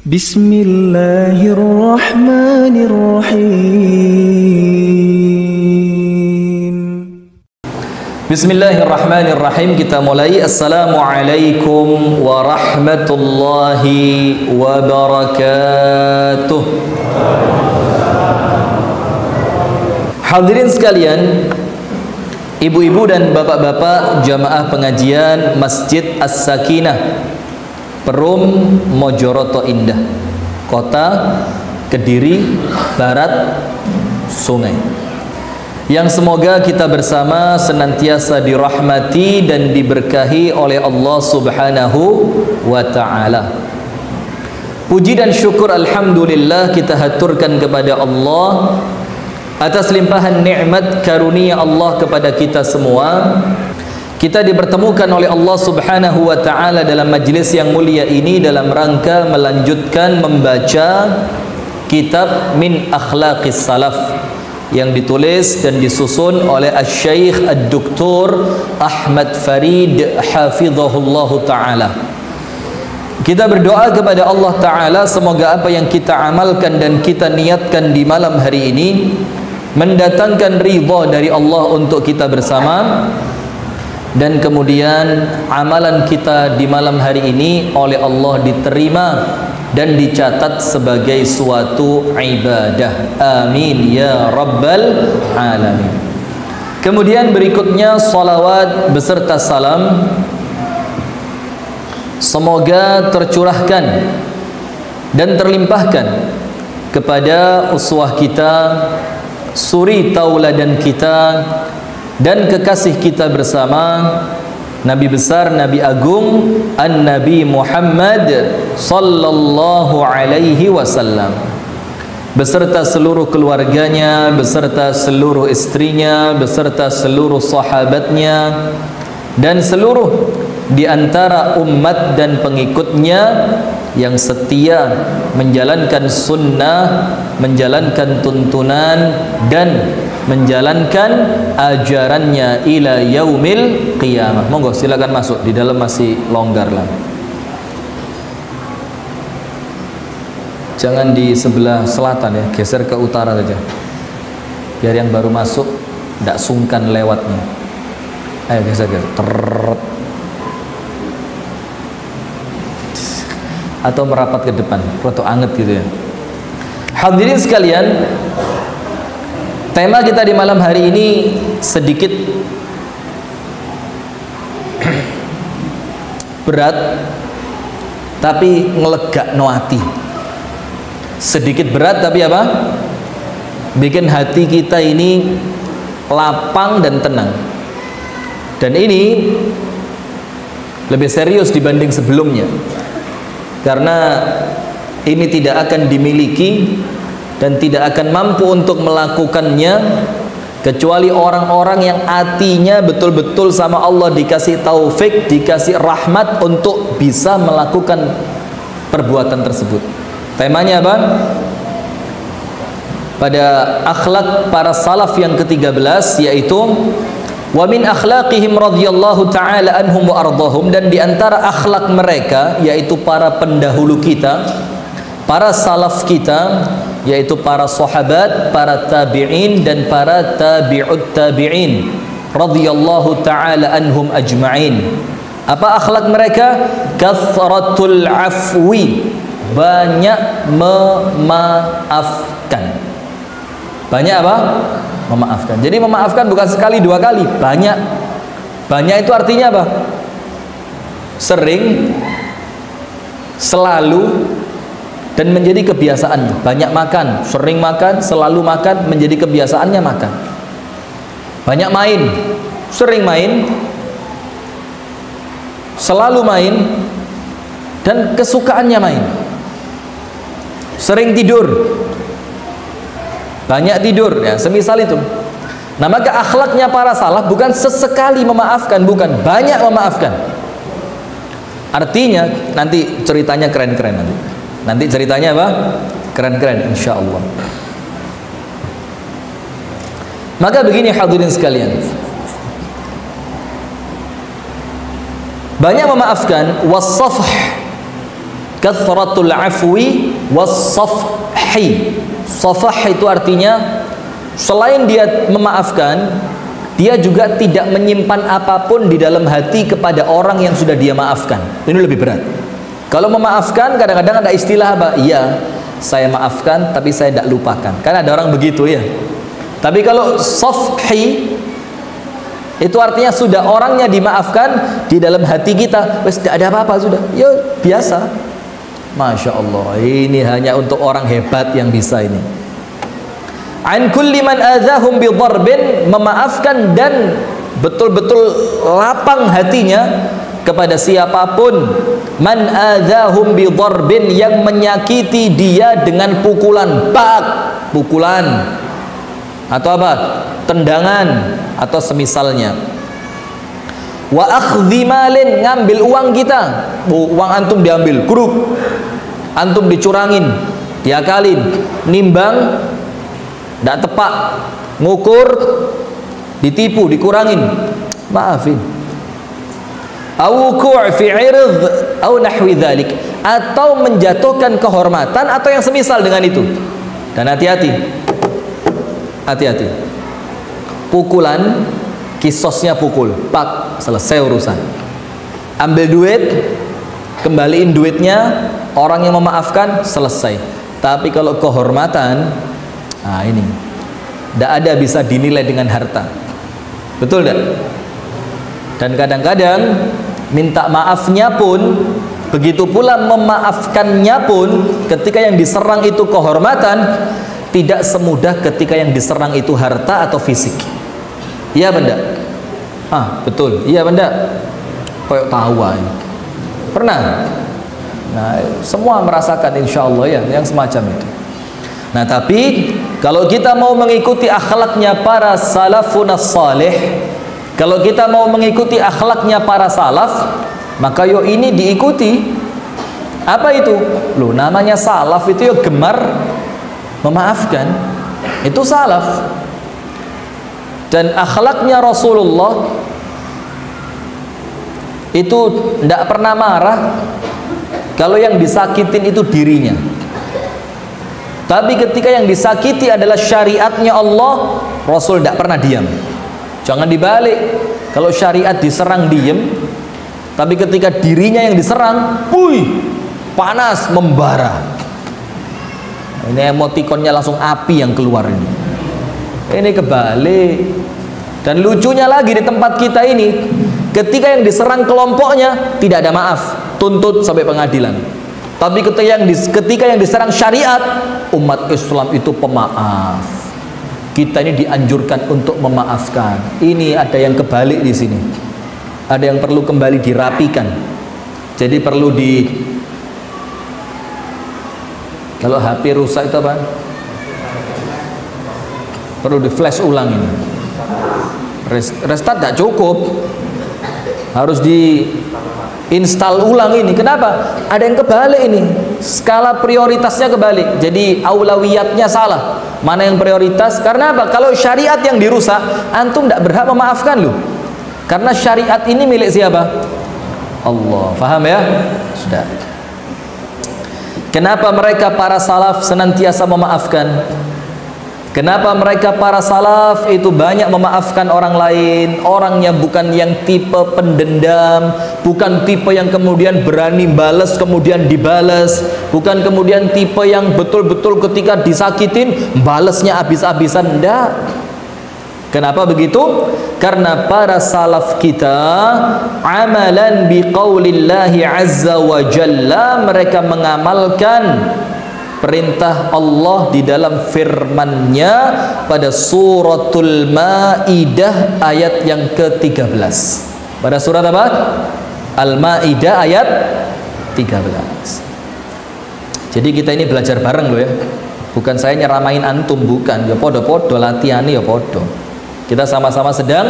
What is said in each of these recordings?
Bismillahirrahmanirrahim. Bismillahirrahmanirrahim. Kita mulai. Assalamualaikum warahmatullahi wabarakatuh. Hadirin sekalian, ibu-ibu dan bapak-bapak jamaah pengajian Masjid As-Sakinah, Perum, Mojoroto Indah, Kota Kediri, Barat Sungai, yang semoga kita bersama senantiasa dirahmati dan diberkahi oleh Allah Subhanahu wa ta'ala. Puji dan syukur alhamdulillah kita haturkan kepada Allah atas limpahan nikmat karunia Allah kepada kita semua. Kita dipertemukan oleh Allah Subhanahu wa ta'ala dalam majlis yang mulia ini dalam rangka melanjutkan membaca kitab Min Akhlaqis Salaf yang ditulis dan disusun oleh Asy-Syaikh Ad-Doktor Ahmad Farid hafizahullahu ta'ala. Kita berdoa kepada Allah ta'ala semoga apa yang kita amalkan dan kita niatkan di malam hari ini mendatangkan ridha dari Allah untuk kita bersama, dan kemudian amalan kita di malam hari ini oleh Allah diterima dan dicatat sebagai suatu ibadah. Amin ya rabbal alamin. Kemudian berikutnya salawat beserta salam semoga tercurahkan dan terlimpahkan kepada uswah kita, suri tauladan kita, dan kekasih kita bersama, Nabi besar, Nabi agung, An-Nabi Muhammad sallallahu alaihi wasallam, beserta seluruh keluarganya, beserta seluruh istrinya, beserta seluruh sahabatnya, dan seluruh di antara umat dan pengikutnya yang setia menjalankan sunnah, menjalankan tuntunan, dan menjalankan ajarannya ila yaumil qiyamah. Monggo silakan masuk, di dalam masih longgar lah. Jangan di sebelah selatan ya, geser ke utara saja, biar yang baru masuk tidak sungkan lewatnya. Ayo geser. Atau merapat ke depan, roto anget gitu ya. Hadirin sekalian, tema kita di malam hari ini sedikit berat, tapi ngelegakno hati. Sedikit berat tapi apa? Bikin hati kita ini lapang dan tenang. Dan ini lebih serius dibanding sebelumnya, karena ini tidak akan dimiliki dan tidak akan mampu untuk melakukannya kecuali orang-orang yang hatinya betul-betul sama Allah dikasih taufik, dikasih rahmat untuk bisa melakukan perbuatan tersebut. Temanya apa? Pada akhlak para salaf yang ke-13, yaitu wa min akhlaqihim radhiyallahu ta'ala anhum wa ardahum, dan di antara akhlak mereka yaitu para pendahulu kita, para salaf kita, yaitu para sahabat, para tabi'in, dan para tabi'ut tabi'in radhiyallahu ta'ala anhum ajma'in. Apa akhlak mereka? Kathratul afwi, banyak memaafkan. Banyak apa? Memaafkan. Jadi memaafkan bukan sekali dua kali, banyak. Banyak itu artinya apa? Sering, selalu, dan menjadi kebiasaannya. Banyak makan, sering makan, selalu makan, menjadi kebiasaannya makan. Banyak main, sering main, selalu main, dan kesukaannya main. Sering tidur, banyak tidur, ya semisal itu. Nah, maka akhlaknya para salaf bukan sesekali memaafkan, bukan, banyak memaafkan. Artinya nanti ceritanya keren-keren nanti. Nanti ceritanya apa? Keren-keren insya Allah. Maka begini hadirin sekalian, banyak memaafkan, wasafh, kathratul afwi was-safhi. Safah itu artinya selain dia memaafkan, dia juga tidak menyimpan apapun di dalam hati kepada orang yang sudah dia maafkan. Ini lebih berat. Kalau memaafkan kadang-kadang ada istilah apa? Iya, saya maafkan tapi saya tidak lupakan. Kan ada orang begitu ya. Tapi kalau safhi itu artinya sudah orangnya dimaafkan, di dalam hati kita wes tidak ada apa-apa, sudah ya biasa. Masya Allah, ini hanya untuk orang hebat yang bisa ini. An kulli man adzahum bi dharbin, memaafkan dan betul-betul lapang hatinya kepada siapapun. Man adzahum bi dharbin, yang menyakiti dia dengan pukulan, pukulan atau apa? Tendangan atau semisalnya. Wa akhdhi malin, ngambil uang kita, uang antum diambil, kuruk, antum dicurangin, diakalin, nimbang tidak tepat, ngukur ditipu, dikurangin, maafin. Au wuqu' fi 'ird au nahwi dzalik, atau menjatuhkan kehormatan atau yang semisal dengan itu. Dan hati-hati, hati-hati. Pukulan, kisosnya pukul, pak, selesai urusan. Ambil duit, kembaliin duitnya, orang yang memaafkan, selesai. Tapi kalau kehormatan, nah ini tidak ada bisa dinilai dengan harta. Betul tidak? Dan kadang-kadang minta maafnya pun, begitu pula memaafkannya pun, ketika yang diserang itu kehormatan, tidak semudah ketika yang diserang itu harta atau fisik. Iya benda? Betul. Iya benda? Kayak tahu aja. Pernah? Nah, semua merasakan insya Allah ya, yang semacam itu. Nah, tapi kalau kita mau mengikuti akhlaknya para salafun salih, kalau kita mau mengikuti akhlaknya para salaf, maka yo ini diikuti. Apa itu? Loh, namanya salaf itu yo gemar memaafkan. Itu salaf. Dan akhlaknya Rasulullah itu tidak pernah marah kalau yang disakitin itu dirinya. Tapi ketika yang disakiti adalah syariatnya Allah, Rasul tidak pernah diam. Jangan dibalik. Kalau syariat diserang diem, tapi ketika dirinya yang diserang, panas, membara. Ini emotikonnya langsung api yang keluar ini. Ini kebalik. Dan lucunya lagi di tempat kita ini, ketika yang diserang kelompoknya tidak ada maaf, tuntut sampai pengadilan. Tapi ketika yang diserang syariat, umat Islam itu pemaaf. Kita ini dianjurkan untuk memaafkan. Ini ada yang kebalik di sini. Ada yang perlu kembali dirapikan. Jadi perlu kalau HP rusak itu apa? Perlu di flash ulang ini. Restart tidak cukup, harus di install ulang ini. Kenapa? Ada yang kebalik ini, skala prioritasnya kebalik. Jadi aulawiyatnya salah. Mana yang prioritas? Karena apa? Kalau syariat yang dirusak, antum tidak berhak memaafkan loh. Karena syariat ini milik siapa? Allah. Faham ya? Sudah. Kenapa mereka para salaf senantiasa memaafkan? Kenapa mereka para salaf itu banyak memaafkan orang lain? Orangnya bukan yang tipe pendendam, bukan tipe yang kemudian berani balas kemudian dibalas, bukan kemudian tipe yang betul-betul ketika disakitin balasnya habis-habisan. Enggak. Kenapa begitu? Karena para salaf kita amalan biqaulillahi azza wa jalla, mereka mengamalkan perintah Allah di dalam firman-Nya pada suratul Maidah ayat yang ke-13. Pada surat apa? Al-Maidah ayat 13. Jadi kita ini belajar bareng loh ya. Bukan saya nyeramain antum, bukan. Ya podo-podo latihan ya podo. Kita sama-sama sedang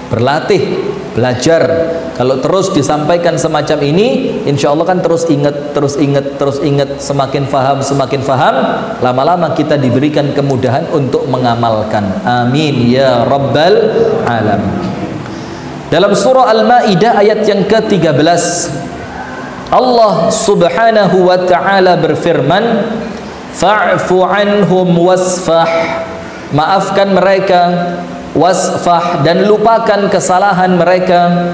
berlatih, belajar. Kalau terus disampaikan semacam ini, insya Allah kan terus ingat, terus ingat, terus ingat, semakin faham, lama-lama kita diberikan kemudahan untuk mengamalkan. Amin ya rabbal alamin. Dalam surah Al-Maidah ayat yang ke-13, Allah subhanahu wa ta'ala berfirman, fa'fu anhum wasfah, maafkan mereka, wasfah, dan lupakan kesalahan mereka.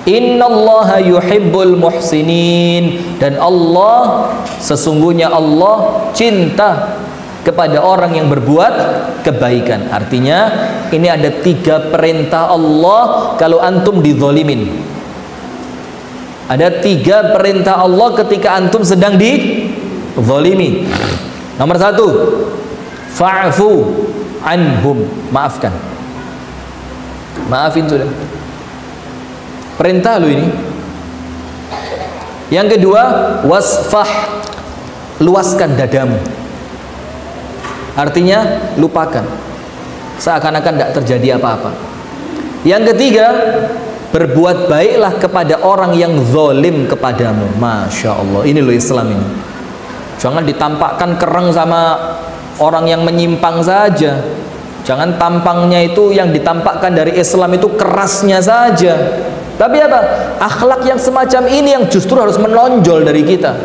Innallaha yuhibbul muhsinin, dan Allah, sesungguhnya Allah cinta kepada orang yang berbuat kebaikan. Artinya ini ada 3 perintah Allah kalau antum dizolimin. Ada 3 perintah Allah ketika antum sedang dizolimi. Nomor 1, fa'fu anhum, maafkan. Maafin sudah. Perintah lu ini. Yang kedua, wasfah, luaskan dadamu. Artinya lupakan, seakan-akan tidak terjadi apa-apa. Yang ketiga, berbuat baiklah kepada orang yang zalim kepadamu. Masya Allah, ini loh Islam ini. Jangan ditampakkan kereng sama orang yang menyimpang saja. Jangan tampangnya itu yang ditampakkan dari Islam itu kerasnya saja. Tapi apa? Akhlak yang semacam ini yang justru harus menonjol dari kita.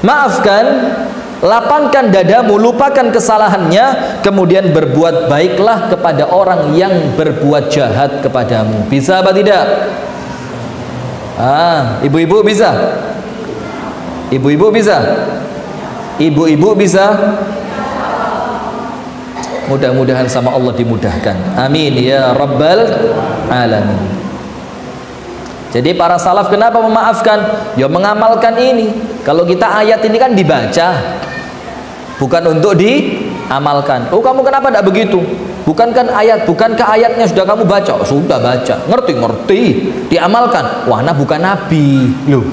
Maafkan, lapangkan dadamu, lupakan kesalahannya, kemudian berbuat baiklah kepada orang yang berbuat jahat kepadamu. Bisa apa tidak? Ibu-ibu bisa? Ibu-ibu bisa? Ibu-ibu bisa? Mudah-mudahan sama Allah dimudahkan. Amin ya rabbal alamin. Jadi para salaf kenapa memaafkan? Ya mengamalkan ini. Kalau kita ayat ini kan dibaca, bukan untuk diamalkan. Oh, kamu kenapa tidak begitu? Bukankah ayatnya sudah kamu baca? Oh, sudah baca, ngerti, diamalkan. Wah, ana bukan nabi. Loh.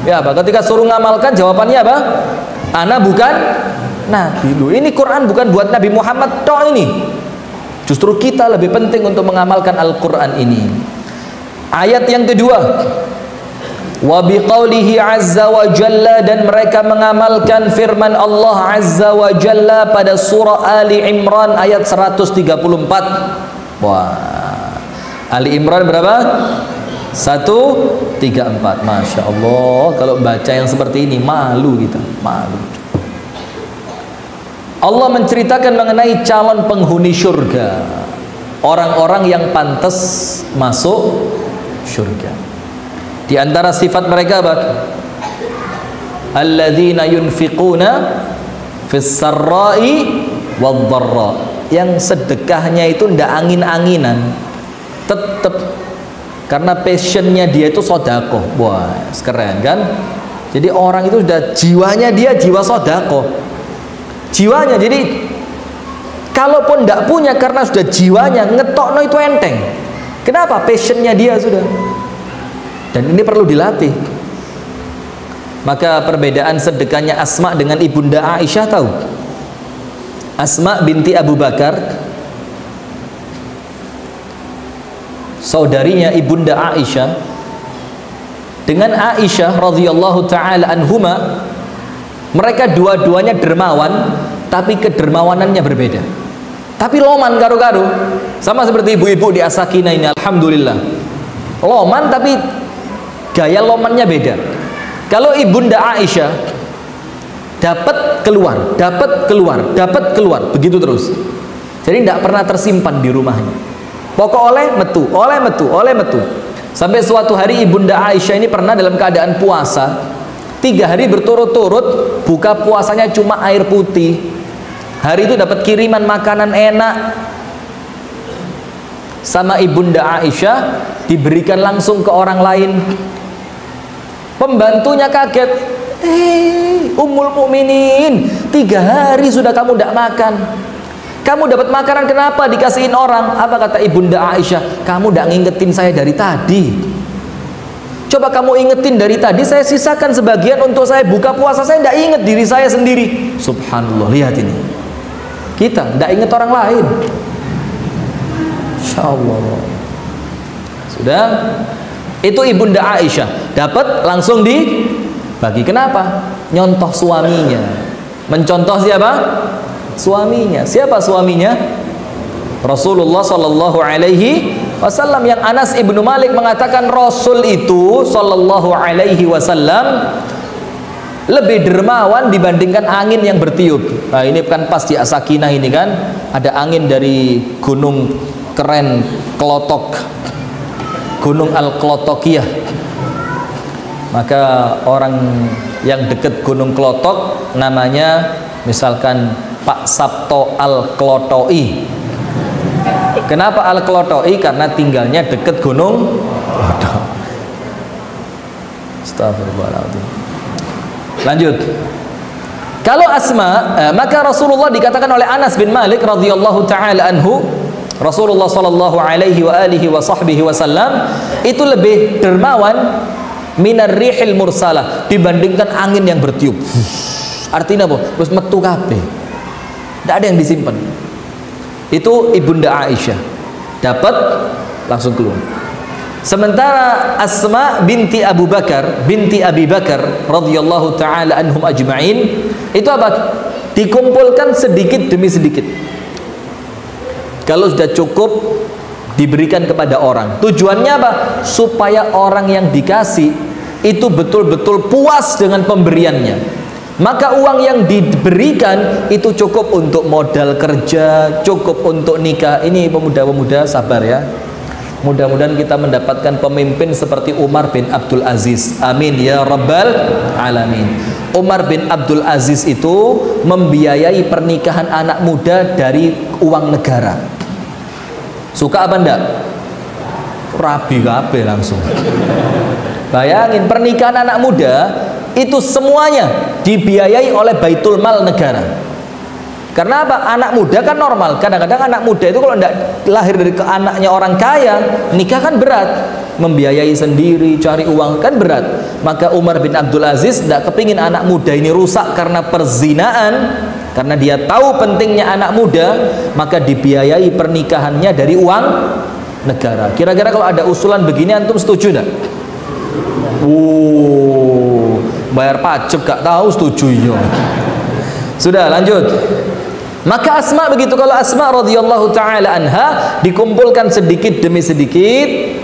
Ya apa? Ketika suruh ngamalkan jawabannya apa? Ana bukan nabi. Loh, ini Quran bukan buat Nabi Muhammad toh ini. Justru kita lebih penting untuk mengamalkan Al-Quran ini. Ayat yang kedua, wa biqaulihi azza wa jalla, dan mereka mengamalkan firman Allah azza wa jalla pada surah Ali Imran ayat 134. Wah, Ali Imran berapa? 134. Masya Allah, kalau baca yang seperti ini malu kita, malu. Allah menceritakan mengenai calon penghuni surga, orang-orang yang pantas masuk surga. Di antara sifat mereka apa? Alladzina yunfiquna fis sarra'i wad dharra, yang sedekahnya itu ndak angin-anginan, tetap karena passionnya dia itu sodako. Wah, keren kan? Jadi orang itu sudah jiwanya, dia jiwa sodako, jiwanya. Jadi kalaupun ndak punya, karena sudah jiwanya ngetokno itu enteng. Kenapa? Passionnya dia sudah. Dan ini perlu dilatih. Maka perbedaan sedekahnya Asma dengan Ibunda Aisyah tahu? Asma binti Abu Bakar, saudarinya Ibunda Aisyah, dengan Aisyah radhiyallahu taala anhuma, mereka dua-duanya dermawan, tapi kedermawanannya berbeda. Tapi loman karo-karo, sama seperti ibu-ibu di As-Sakinah ini. Alhamdulillah, loman tapi gaya lomannya beda. Kalau Ibunda Aisyah dapat keluar, begitu terus. Jadi tidak pernah tersimpan di rumahnya. Pokok oleh metu. Sampai suatu hari Ibunda Aisyah ini pernah dalam keadaan puasa 3 hari berturut-turut, buka puasanya cuma air putih. Hari itu dapat kiriman makanan enak sama Ibunda Aisyah, diberikan langsung ke orang lain. Pembantunya kaget. Ummul Mukminin, 3 hari sudah kamu tidak makan. Kamu dapat makanan kenapa dikasihin orang? Apa kata Ibunda Aisyah? Kamu tidak ngingetin saya dari tadi. Coba kamu ingetin dari tadi, saya sisakan sebagian untuk saya buka puasa. Saya tidak ingat diri saya sendiri. Subhanallah, lihat ini. Kita tidak ingat orang lain. Insya Allah. Sudah. Itu Ibunda Aisyah dapat langsung dibagi. Kenapa? Nyontoh suaminya. Mencontoh siapa? Suaminya. Siapa suaminya? Rasulullah sallallahu alaihi wasallam, yang Anas ibnu Malik mengatakan Rasul itu sallallahu alaihi wasallam lebih dermawan dibandingkan angin yang bertiup. Nah ini kan pas di As-Sakinah ini kan ada angin dari gunung keren Klotok, gunung Al-Klotokiyah. Maka orang yang dekat gunung Klotok namanya misalkan Pak Sabto Al-Klotoi. Kenapa Al-Klotoi? Karena tinggalnya dekat gunung Klotok. Astagfirullahaladzim. Lanjut. Kalau Asma, maka Rasulullah dikatakan oleh Anas bin Malik radhiyallahu taala anhu, Rasulullah sallallahu alaihi wa alihi wa sahbihi wasallam itu lebih dermawan minar rihil mursalah, dibandingkan angin yang bertiup. Artinya apa? Terus metu kabeh. Tidak ada yang disimpan. Itu Ibunda Aisyah dapat langsung keluar. Sementara Asma binti Abu Bakar binti Abi Bakar radhiyallahu taala anhum ajma'in itu apa? Dikumpulkan sedikit demi sedikit. Kalau sudah cukup diberikan kepada orang. Tujuannya apa? Supaya orang yang dikasih itu betul-betul puas dengan pemberiannya. Maka uang yang diberikan itu cukup untuk modal kerja, cukup untuk nikah. Ini pemuda-pemuda sabar ya. Mudah-mudahan kita mendapatkan pemimpin seperti Umar bin Abdul Aziz. Amin ya rabbal alamin. Umar bin Abdul Aziz itu membiayai pernikahan anak muda dari uang negara. Suka apa enggak? Rabi kabeh langsung. Bayangin pernikahan anak muda itu semuanya dibiayai oleh Baitul Mal negara. Karena apa? Anak muda kan normal. Kadang-kadang anak muda itu kalau tidak lahir dari anaknya orang kaya, nikah kan berat. Membiayai sendiri, cari uang kan berat. Maka Umar bin Abdul Aziz tidak kepingin anak muda ini rusak karena perzinaan. Karena dia tahu pentingnya anak muda, maka dibiayai pernikahannya dari uang negara. Kira-kira kalau ada usulan begini, antum setuju tidak? Bayar pajak gak tahu, setuju ya. Sudah lanjut. Maka Asma begitu. Kalau Asma radhiyallahu taala anha dikumpulkan sedikit demi sedikit,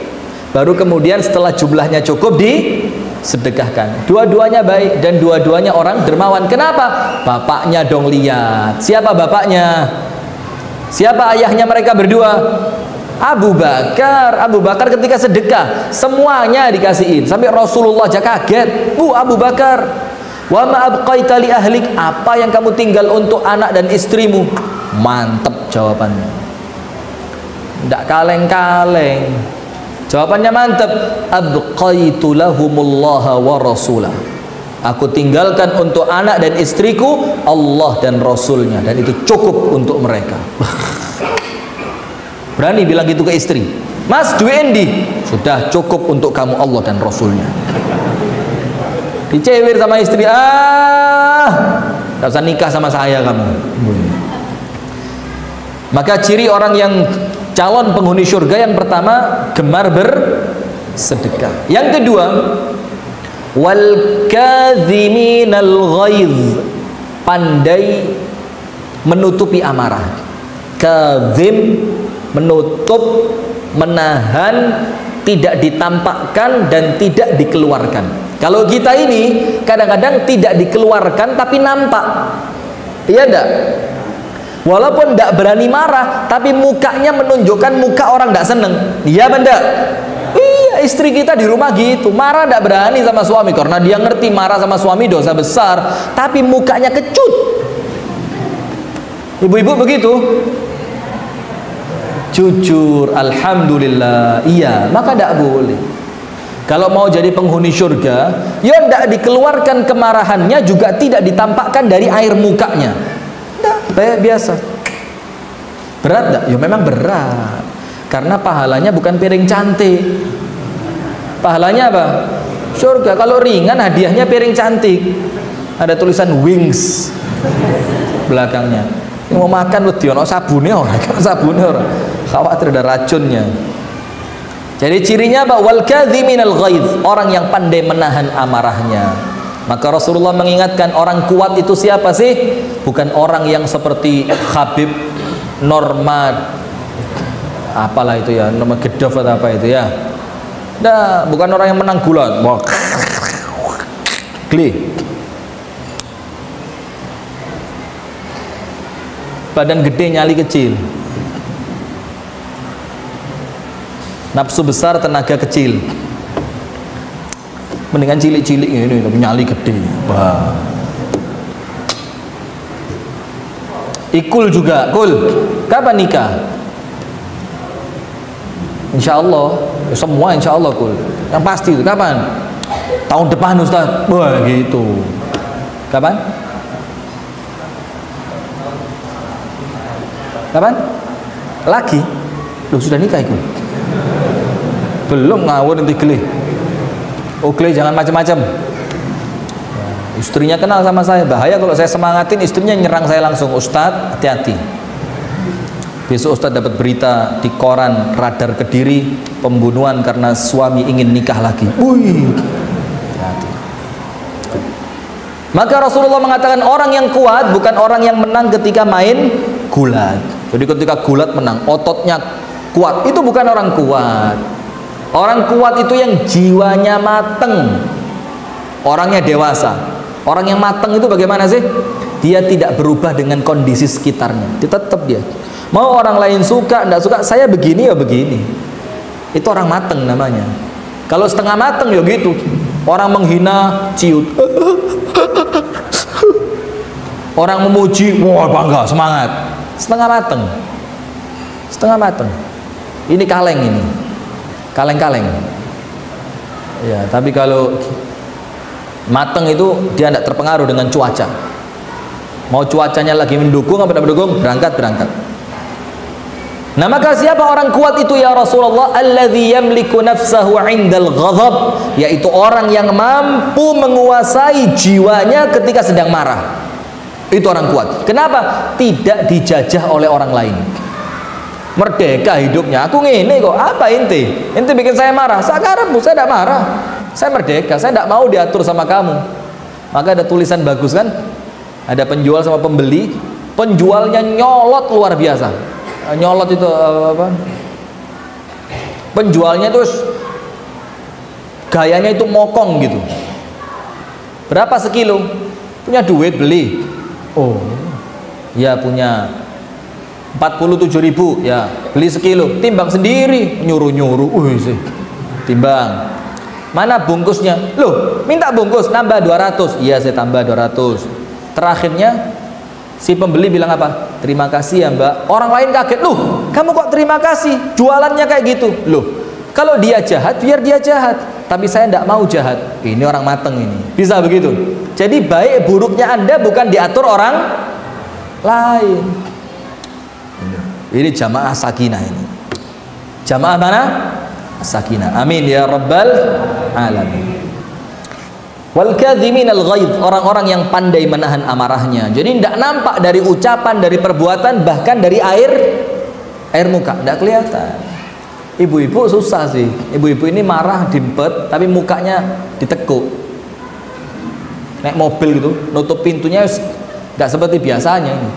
baru kemudian setelah jumlahnya cukup disedekahkan. Dua-duanya baik dan dua-duanya orang dermawan. Kenapa? Bapaknya dong lihat. Siapa bapaknya? Siapa ayahnya mereka berdua? Abu Bakar. Abu Bakar ketika sedekah semuanya dikasihin. Sampai Rasulullah aja kaget. Abu Bakar, wa ma abqaita li ahlik, apa yang kamu tinggal untuk anak dan istrimu? Mantep jawabannya, tidak kaleng-kaleng. Jawabannya mantep. Abqaitu lahumullaha wa rasulah, aku tinggalkan untuk anak dan istriku Allah dan Rasulnya, dan itu cukup untuk mereka. Berani bilang gitu ke istri. Mas, duit endi? Sudah cukup untuk kamu Allah dan Rasulnya. Dicewir sama istri, gak usah nikah sama saya kamu. Maka ciri orang yang calon penghuni surga yang pertama, gemar bersedekah. Yang kedua, wal kadhiminal ghaiz, pandai menutupi amarah. Kadzim, menutup, menahan, tidak ditampakkan dan tidak dikeluarkan. Kalau kita ini kadang-kadang tidak dikeluarkan tapi nampak. Iya enggak? Walaupun enggak berani marah, tapi mukanya menunjukkan muka orang enggak seneng. Iya benda? Iya, istri kita di rumah gitu, marah enggak berani sama suami karena dia ngerti marah sama suami dosa besar, tapi mukanya kecut. Ibu-ibu begitu? Jujur, alhamdulillah, iya, maka tidak boleh. Kalau mau jadi penghuni surga, ya tidak dikeluarkan kemarahannya, juga tidak ditampakkan dari air mukanya. Tidak, biasa. Berat tidak? Ya memang berat. Karena pahalanya bukan piring cantik. Pahalanya apa? Surga. Kalau ringan, hadiahnya piring cantik. Ada tulisan wings belakangnya. Mau makan wedi ono sabune ora, sabune ora. Khawatir ada racunnya. Jadi cirinya apa? Wal kadhiminal ghaiz, orang yang pandai menahan amarahnya. Maka Rasulullah mengingatkan, orang kuat itu siapa sih? Bukan orang yang seperti Habib apalah itu ya, nama gedov atau apa itu ya. Nah, bukan orang yang menang gulat. Wah, geli. Badan gede nyali kecil. Nafsu besar tenaga kecil. Mendingan cilik-cilik ini tapi nyali gede. Wah. Ikul juga, kul. Kapan nikah? Insya Allah, semua insya Allah kul. Yang pasti itu kapan? Tahun depan Ustaz. Wah gitu. Kapan? Kapan? Lagi? Loh sudah nikah ikul? Belum, ngawur nanti geli. Oh geli jangan macam-macam. Istrinya kenal sama saya, bahaya kalau saya semangatin istrinya nyerang saya langsung. Ustadz hati-hati, besok Ustadz dapat berita di koran Radar Kediri pembunuhan karena suami ingin nikah lagi. Wih, hati-hati. Maka Rasulullah mengatakan orang yang kuat bukan orang yang menang ketika main gulat. Jadi ketika gulat menang, ototnya kuat, itu bukan orang kuat. Orang kuat itu yang jiwanya mateng, orangnya dewasa. Orang yang mateng itu bagaimana sih? Dia tidak berubah dengan kondisi sekitarnya. Dia tetap dia. Mau orang lain suka, tidak suka, saya begini ya begini. Itu orang mateng namanya. Kalau setengah mateng ya gitu. Orang menghina, ciut. Orang memuji, wah bangga, semangat. Setengah mateng. Setengah mateng. Ini kaleng ini. Kaleng-kaleng. Ya, tapi kalau mateng itu dia tidak terpengaruh dengan cuaca. Mau cuacanya lagi mendukung apa tidak mendukung, berangkat. Nah maka siapa orang kuat itu ya Rasulullah? Alladzi yamliku nafsahu 'indal ghadab, yaitu orang yang mampu menguasai jiwanya ketika sedang marah. Itu orang kuat. Kenapa? Tidak dijajah oleh orang lain. Merdeka hidupnya. Aku ngene kok. Apa inti? Inti bikin saya marah. Sekarang saya tidak marah. Saya merdeka, saya tidak mau diatur sama kamu. Maka ada tulisan bagus kan, ada penjual sama pembeli, penjualnya nyolot luar biasa. Nyolot itu apa? Penjualnya terus gayanya itu mokong gitu. Berapa sekilo? Punya duit beli. Oh ya punya 47.000 ya, beli sekilo. Timbang sendiri, nyuruh-nyuruh. Sih timbang. Mana bungkusnya? Loh, minta bungkus, nambah 200. Iya, saya tambah 200. Terakhirnya si pembeli bilang apa? Terima kasih ya Mbak. Orang lain kaget. Loh, kamu kok terima kasih? Jualannya kayak gitu. Loh, kalau dia jahat, biar dia jahat. Tapi saya tidak mau jahat. Ini orang mateng ini. Bisa begitu. Jadi baik buruknya Anda bukan diatur orang lain. Ini jamaah sakinah ini. Jamaah mana? Sakinah. Amin ya rabbal alamin. Wal kadhiminal ghaidh, orang-orang yang pandai menahan amarahnya. Jadi tidak nampak dari ucapan, dari perbuatan, bahkan dari air muka tidak kelihatan. Ibu-ibu susah sih. Ibu-ibu ini marah dimpet tapi mukanya ditekuk. Naik mobil gitu, nutup pintunya nggak seperti biasanya ini.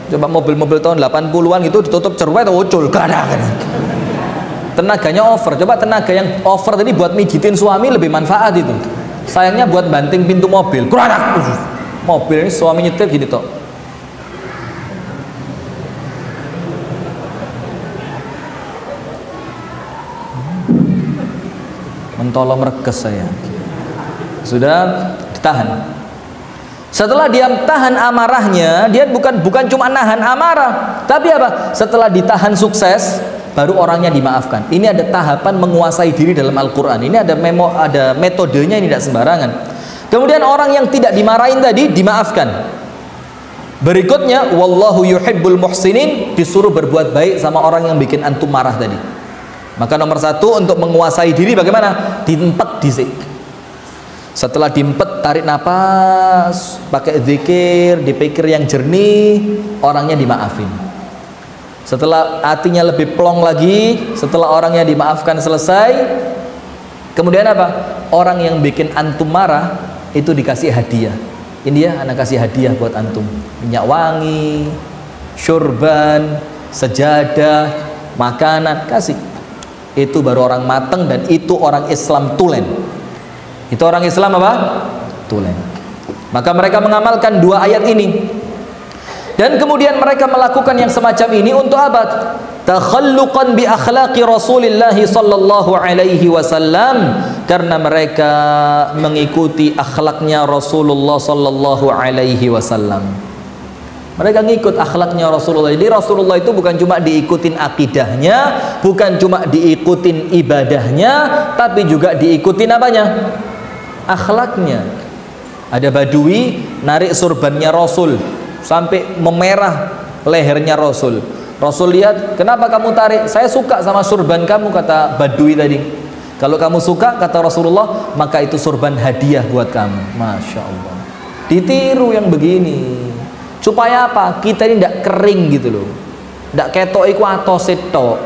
Coba mobil-mobil tahun 80-an gitu ditutup cerwet ucul kadang-kadang. Tenaganya over. Coba tenaga yang over tadi buat mijitin suami lebih manfaat itu. Sayangnya buat banting pintu mobil. Keradak. Mobil ini suami nyetir gini toh. Mentolong mereges saya. Sudah ditahan. Setelah dia tahan amarahnya, dia bukan cuma nahan amarah, tapi apa? Setelah ditahan sukses, baru orangnya dimaafkan. Ini ada tahapan menguasai diri dalam Al-Quran. Ini ada metodenya, ini tidak sembarangan. Kemudian orang yang tidak dimarahin tadi dimaafkan. Berikutnya, wallahu yuhibbul muhsinin, disuruh berbuat baik sama orang yang bikin antum marah tadi. Maka nomor satu untuk menguasai diri bagaimana? Diempet disik. Setelah diempet, tarik napas, pakai zikir, dipikir yang jernih, orangnya dimaafin. Setelah hatinya lebih plong lagi, setelah orangnya dimaafkan selesai, kemudian apa? Orang yang bikin antum marah itu dikasih hadiah. Ini ya, anak kasih hadiah buat antum. Minyak wangi, syurban, sejadah, makanan, kasih. Itu baru orang mateng dan itu orang Islam tulen. Itu orang Islam apa? Tulen. Maka mereka mengamalkan dua ayat ini. Dan kemudian mereka melakukan yang semacam ini untuk apa? Takhalluqan bi akhlaqi Rasulillah sallallahu alaihi wasallam, karena mereka mengikuti akhlaknya Rasulullah sallallahu alaihi wasallam. Mereka ngikut akhlaknya Rasulullah. Jadi Rasulullah itu bukan cuma diikutin akidahnya, bukan cuma diikutin ibadahnya, tapi juga diikutin apanya? Akhlaknya. Ada badui narik surbannya Rasul sampai memerah lehernya Rasul. Rasul lihat, kenapa kamu tarik? Saya suka sama surban kamu, kata badui tadi. Kalau kamu suka, kata Rasulullah, maka itu surban hadiah buat kamu. Masya Allah. Ditiru yang begini. Supaya apa? Kita ini tidak kering gitu loh. Tidak ketok iku atos setok.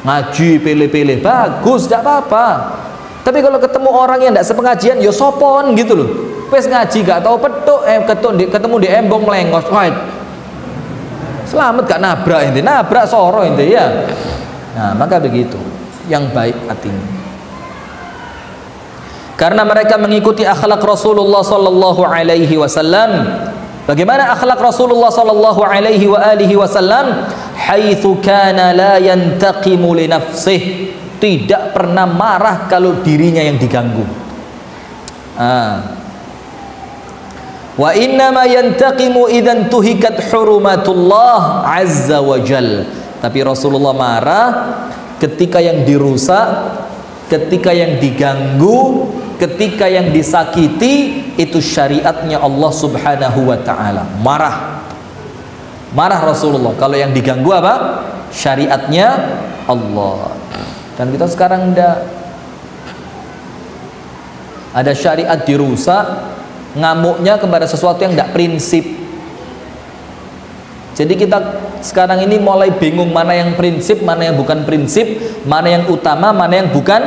Ngaji pilih-pilih bagus, tidak apa-apa. Tapi kalau ketemu orang yang tidak sepengajian, ya sopon gitu loh. Wes ngaji gak tahu petuk, ketemu di embong melengos. Wah, selamat gak nabrak ente, nabrak soro ente ya. Nah, maka begitu. Yang baik hatinya. Karena mereka mengikuti akhlak Rasulullah sallallahu alaihi wasallam. Bagaimana akhlak Rasulullah sallallahu alaihi wa alihi wasallam? Haitsu kana la yantaqimu li nafsihi, tidak pernah marah kalau dirinya yang diganggu. Wa innama yantaqimu idzan tuhikat hurumatullah azza wa jal. Tapi Rasulullah marah ketika yang dirusak, ketika yang diganggu, ketika yang disakiti, itu syariatnya Allah subhanahu wa ta'ala. Marah Rasulullah. Kalau yang diganggu apa? Syariatnya Allah. Dan kita sekarang enggak. Ada syariat dirusak, ngamuknya kepada sesuatu yang enggak prinsip. Jadi kita sekarang ini mulai bingung mana yang prinsip, mana yang bukan prinsip, mana yang utama, mana yang bukan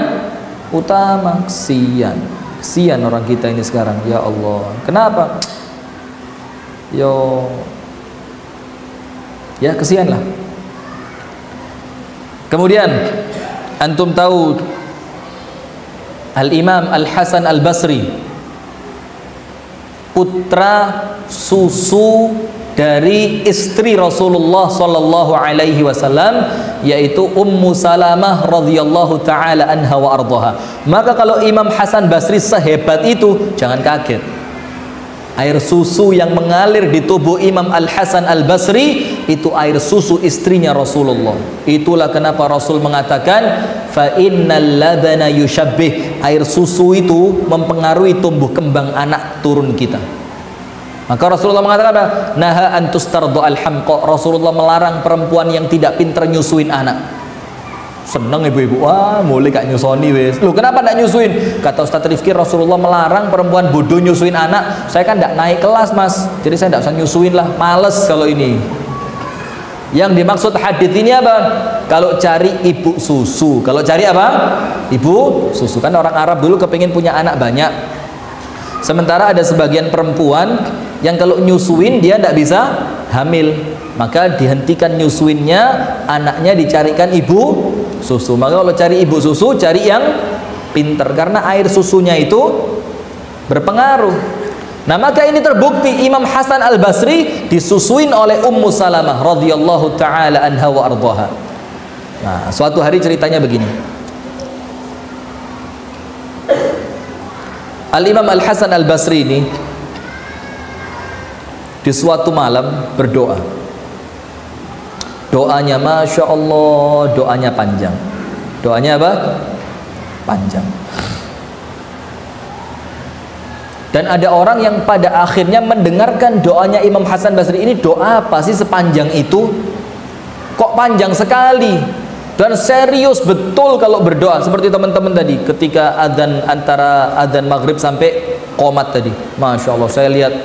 utama. Kesian orang kita ini sekarang, ya Allah. Kenapa? Ya kesian lah. Kemudian antum tahu Al-Imam Al-Hasan Al-Basri, putra susu dari istri Rasulullah sallallahu alaihi wasallam, yaitu Ummu Salamah radhiyallahu taala anha wa ardhaha. Maka kalau Imam Hasan Basri sehebat itu, jangan kaget. Air susu yang mengalir di tubuh Imam Al-Hasan Al-Basri itu air susu istrinya Rasulullah. Itulah kenapa Rasul mengatakan fa innal labana yushabbih, air susu itu mempengaruhi tumbuh kembang anak turun kita. Maka Rasulullah mengatakan apa? Naha antustardu al-hamqa. Rasulullah melarang perempuan yang tidak pintar nyusuin anak. Seneng ibu-ibu, wah mulai gak nyusoni wes. Loh kenapa gak nyusuin? Kata Ustadz Rifki, Rasulullah melarang perempuan bodoh nyusuin anak. Saya kan gak naik kelas mas, jadi saya gak usah nyusuin lah, males kalau ini. Yang dimaksud hadis ini apa? Kalau cari ibu susu. Kalau cari apa? Ibu susu. Kan orang Arab dulu kepingin punya anak banyak. Sementara ada sebagian perempuan yang kalau nyusuin dia tidak bisa hamil, maka dihentikan nyusuinnya, anaknya dicarikan ibu susu. Maka kalau cari ibu susu, cari yang pinter, karena air susunya itu berpengaruh. Nah maka ini terbukti Imam Hasan Al-Basri disusuin oleh Ummu Salamah radhiyallahu taala anha wa ardhaha. Nah suatu hari ceritanya begini. Al-Imam Al-Hasan Al-Basri ini di suatu malam berdoa. Doanya Masya Allah, doanya panjang. Doanya apa? Panjang. Dan ada orang yang pada akhirnya mendengarkan doanya Imam Hasan Basri ini, doa apa sih sepanjang itu? Kok panjang sekali? Dan serius betul kalau berdoa. Seperti teman-teman tadi ketika adzan, antara adzan maghrib sampai qomat tadi, Masya Allah, saya lihat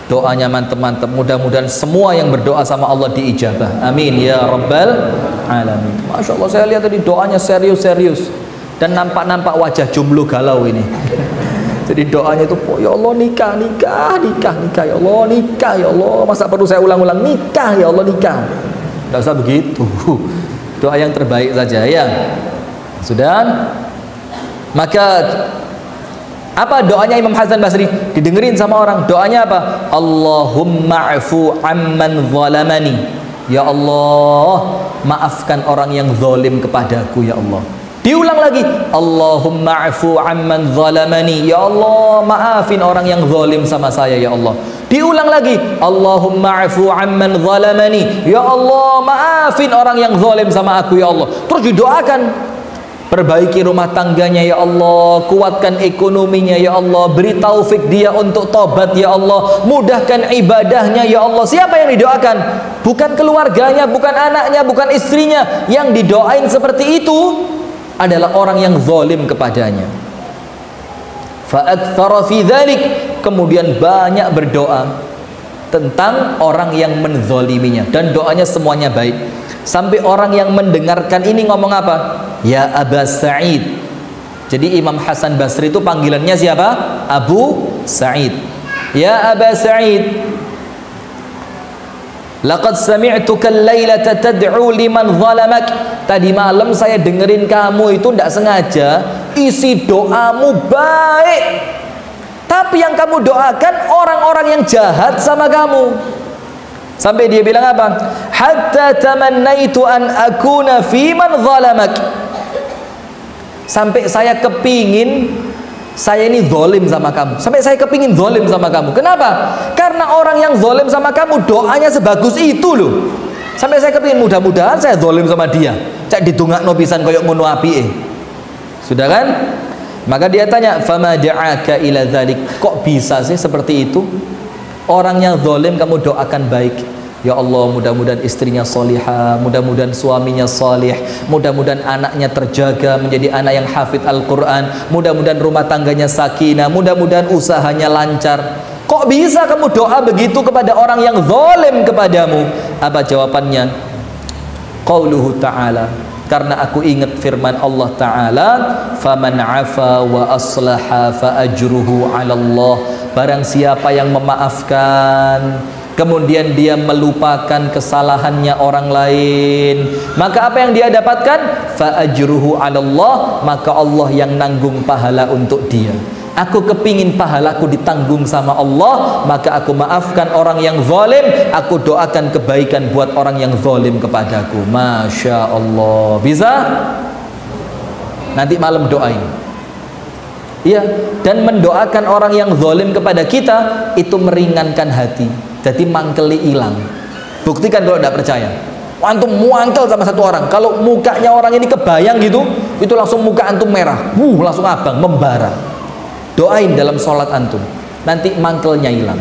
doanya mantep-mantep. Mudah-mudahan semua yang berdoa sama Allah diijabah, amin ya rabbal alamin. Masya Allah, saya lihat tadi doanya serius-serius. Dan nampak-nampak wajah jomblo galau ini. Jadi doanya itu, ya Allah nikah, nikah, nikah, nikah, ya Allah nikah, ya Allah. Masa perlu saya ulang-ulang, nikah, ya Allah nikah. Tidak usah begitu. doa yang terbaik saja ya. Sudah. Maka apa doanya Imam Hasan Basri? Didengerin sama orang. Doanya apa? Allahumma afu amman zalamani. Ya Allah, maafkan orang yang zalim kepadaku ya Allah. Diulang lagi, Allahumma afu amman zalamani. Ya Allah, maafin orang yang zalim sama saya ya Allah. Diulang lagi, Allahumma afu amman zalamani. Ya Allah, maafin orang yang zalim sama aku ya Allah. Terus didoakan, perbaiki rumah tangganya ya Allah, kuatkan ekonominya ya Allah, beri taufik dia untuk tobat ya Allah, mudahkan ibadahnya ya Allah. Siapa yang didoakan? Bukan keluarganya, bukan anaknya, bukan istrinya. Yang didoain seperti itu adalah orang yang zalim kepadanya. Fa'aktsara fi dzalik, kemudian banyak berdoa tentang orang yang menzaliminya, dan doanya semuanya baik. Sampai orang yang mendengarkan ini ngomong apa? Ya Aba Sa'id. Jadi Imam Hasan Basri itu panggilannya siapa? Abu Sa'id. Ya Aba Sa'id, laqad sami'tuka al-lailata tad'u liman zalamak. Tadi malam saya dengerin kamu itu tidak sengaja, isi doamu baik, tapi yang kamu doakan orang-orang yang jahat sama kamu. Sampai dia bilang apa? Hatta tamannaitu an akuna fi man zalamak. Sampai saya kepingin saya ini zalim sama kamu. Sampai saya kepingin zalim sama kamu. Kenapa? Karena orang yang zalim sama kamu doanya sebagus itu loh. Sampai saya kepingin mudah-mudahan saya zalim sama dia. Cak ditungakno pisan koyok ngono apike. Sudah kan? Maka dia tanya, "Fama da'aka ila dzalik?" Kok bisa sih seperti itu? Orang yang zalim kamu doakan baik. Ya Allah, mudah-mudahan istrinya solihah, mudah-mudahan suaminya solih, mudah-mudahan anaknya terjaga menjadi anak yang hafidh Al-Quran, mudah-mudahan rumah tangganya sakinah, mudah-mudahan usahanya lancar. Kok bisa kamu doa begitu kepada orang yang zalim kepadamu? Apa jawabannya? Qauluhu ta'ala, karena aku ingat firman Allah Ta'ala, faman afa wa aslaha fa ajruhu 'ala Allah. Barang siapa yang memaafkan kemudian dia melupakan kesalahannya orang lain, maka apa yang dia dapatkan? Fa ajruhu 'ala Allah, maka Allah yang nanggung pahala untuk dia. Aku kepingin pahalaku ditanggung sama Allah, maka aku maafkan orang yang zalim, aku doakan kebaikan buat orang yang zalim kepadaku. Masya Allah. Bisa? Nanti malam doain. Iya, dan mendoakan orang yang zalim kepada kita itu meringankan hati. Jadi mangkeli hilang. Buktikan kalau tidak percaya. Antum muangkel sama satu orang, kalau mukanya orang ini kebayang gitu, itu langsung muka antum merah, langsung abang, membara. Doain dalam sholat antum, nanti mangkelnya hilang.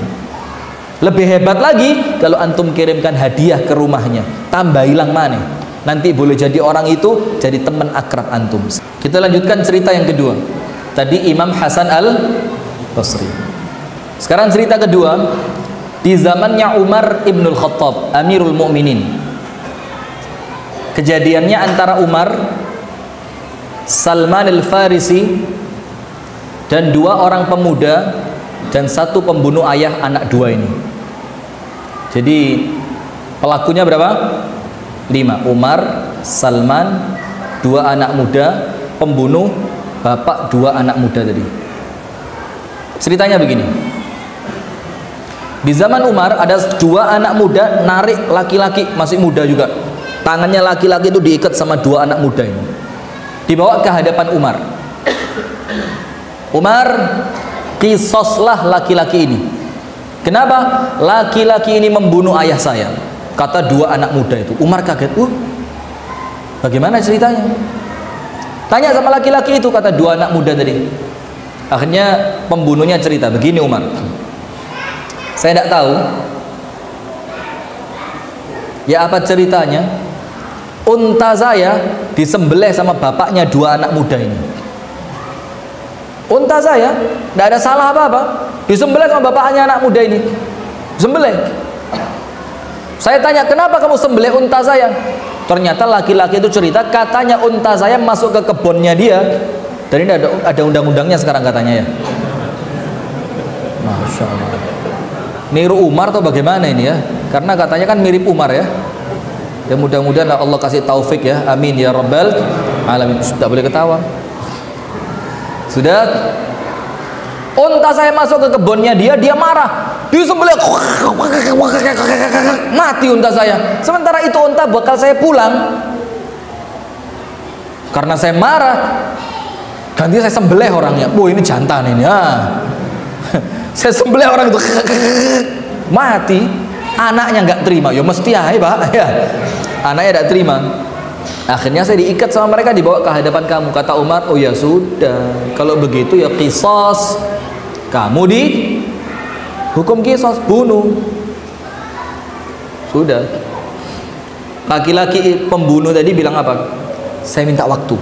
Lebih hebat lagi kalau antum kirimkan hadiah ke rumahnya, tambah hilang mana. Nanti boleh jadi orang itu jadi teman akrab antum. Kita lanjutkan cerita yang kedua. Tadi Imam Hasan Al-Basri. Sekarang cerita kedua, di zamannya Umar ibnul Khattab, Amirul Mukminin. Kejadiannya antara Umar, Salman Al-Farisi, dan dua orang pemuda dan satu pembunuh ayah anak dua ini. Jadi pelakunya berapa? 5. Umar, Salman, dua anak muda, pembunuh, bapak dua anak muda tadi. Ceritanya begini. Di zaman Umar ada dua anak muda narik laki-laki masih muda juga. Tangannya laki-laki itu diikat sama dua anak muda ini. Dibawa ke hadapan Umar. Umar, qisaslah laki-laki ini. Kenapa? Laki-laki ini membunuh ayah saya, kata dua anak muda itu. Umar kaget. Bagaimana ceritanya? Tanya sama laki-laki itu, kata dua anak muda tadi. Akhirnya pembunuhnya cerita, begini Umar, saya tidak tahu ya apa ceritanya, unta saya disembelih sama bapaknya dua anak muda ini. Unta saya tidak ada salah apa-apa, disembelih sama bapaknya anak muda ini. Sembelih. Saya tanya, kenapa kamu sembelih unta saya? Ternyata laki-laki itu cerita, katanya unta saya masuk ke kebunnya dia. Dan ini ada undang-undangnya sekarang katanya ya. Masya Allah. Niru Umar atau bagaimana ini ya? Karena katanya kan mirip Umar ya. Ya mudah-mudahan Allah kasih taufik ya. Amin ya rabbal alamin. Tidak boleh ketawa. Sudah. Unta saya masuk ke kebunnya dia marah. Dia sembelih, mati unta saya. Sementara itu unta bakal saya pulang. Karena saya marah, ganti saya sembelih orangnya. Wah, ini jantan ini. Saya sembelih orang itu, mati. Anaknya nggak terima. Ya mesti ya, Pak. Ya. Anaknya tidak terima. Akhirnya saya diikat sama mereka, dibawa ke hadapan kamu. Kata Umar, oh ya sudah, kalau begitu ya qisas. Kamu di hukum qisas, bunuh. Sudah. Laki-laki pembunuh tadi bilang apa? Saya minta waktu.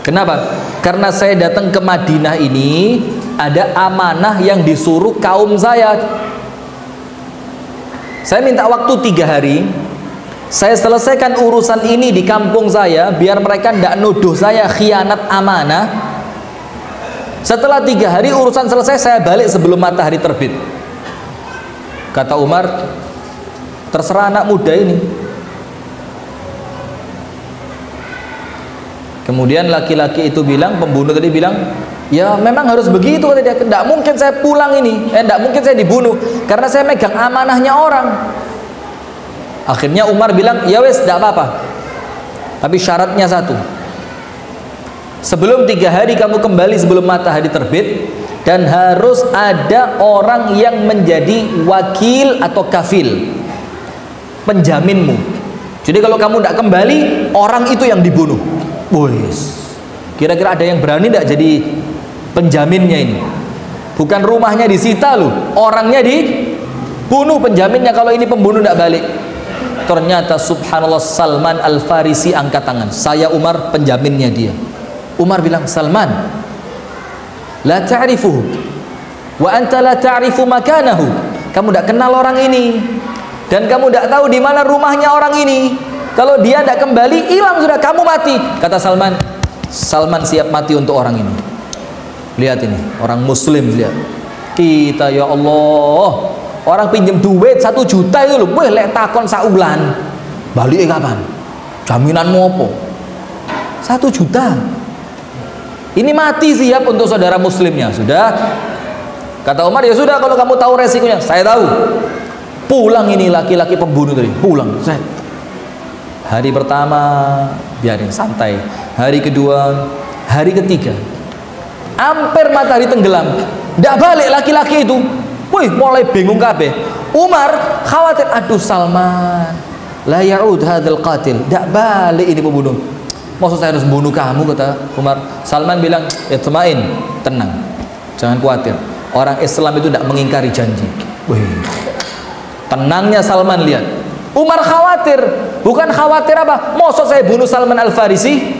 Kenapa? Karena saya datang ke Madinah ini ada amanah yang disuruh kaum saya. Saya minta waktu 3 hari. Saya selesaikan urusan ini di kampung saya, biar mereka tidak nuduh saya khianat amanah. Setelah 3 hari urusan selesai, saya balik sebelum matahari terbit. Kata Umar, terserah anak muda ini. Kemudian laki-laki itu bilang, pembunuh tadi bilang, ya memang harus begitu. Kata dia, tidak mungkin saya pulang ini, tidak mungkin saya dibunuh, karena saya megang amanahnya orang. Akhirnya Umar bilang, ya wes, tidak apa-apa, tapi syaratnya satu. Sebelum 3 hari kamu kembali sebelum matahari terbit, dan harus ada orang yang menjadi wakil atau kafil, penjaminmu. Jadi kalau kamu tidak kembali, orang itu yang dibunuh. Boys, kira-kira ada yang berani tidak jadi penjaminnya ini? Bukan rumahnya disita loh, orangnya dibunuh penjaminnya kalau ini pembunuh tidak balik. Ternyata subhanallah, Salman Al-Farisi angkat tangan. Saya Umar penjaminnya dia. Umar bilang, Salman, la ta'rifuhu wa anta la ta'rifu makanahu. Kamu tidak kenal orang ini dan kamu tidak tahu di mana rumahnya orang ini. Kalau dia tidak kembali, hilang sudah, kamu mati. Kata Salman, Salman siap mati untuk orang ini. Lihat ini, orang muslim, lihat. Kita ya Allah, orang pinjam duit 1 juta itu loh, weh lek takon saulan. Baliknya kapan? Jaminanmu apa? 1 juta. Ini mati siap untuk saudara muslimnya. Sudah. Kata Umar, ya sudah, kalau kamu tahu resikonya. Saya tahu. Pulang ini laki-laki pembunuh tadi. Pulang. Hari pertama biarin santai. Hari kedua, hari ketiga, hampir matahari tenggelam, tidak balik laki-laki itu. Wih, mulai bingung kabeh. Umar khawatir, aduh Salman, la ya'ud hadzal qatil. Tidak balik ini pembunuh. Maksud saya harus bunuh kamu, kata Umar. Salman bilang, ya temain, tenang, jangan khawatir. Orang Islam itu tidak mengingkari janji. Wih, tenangnya Salman, lihat. Umar khawatir, bukan khawatir apa? Maksud saya bunuh Salman Al-Farisi?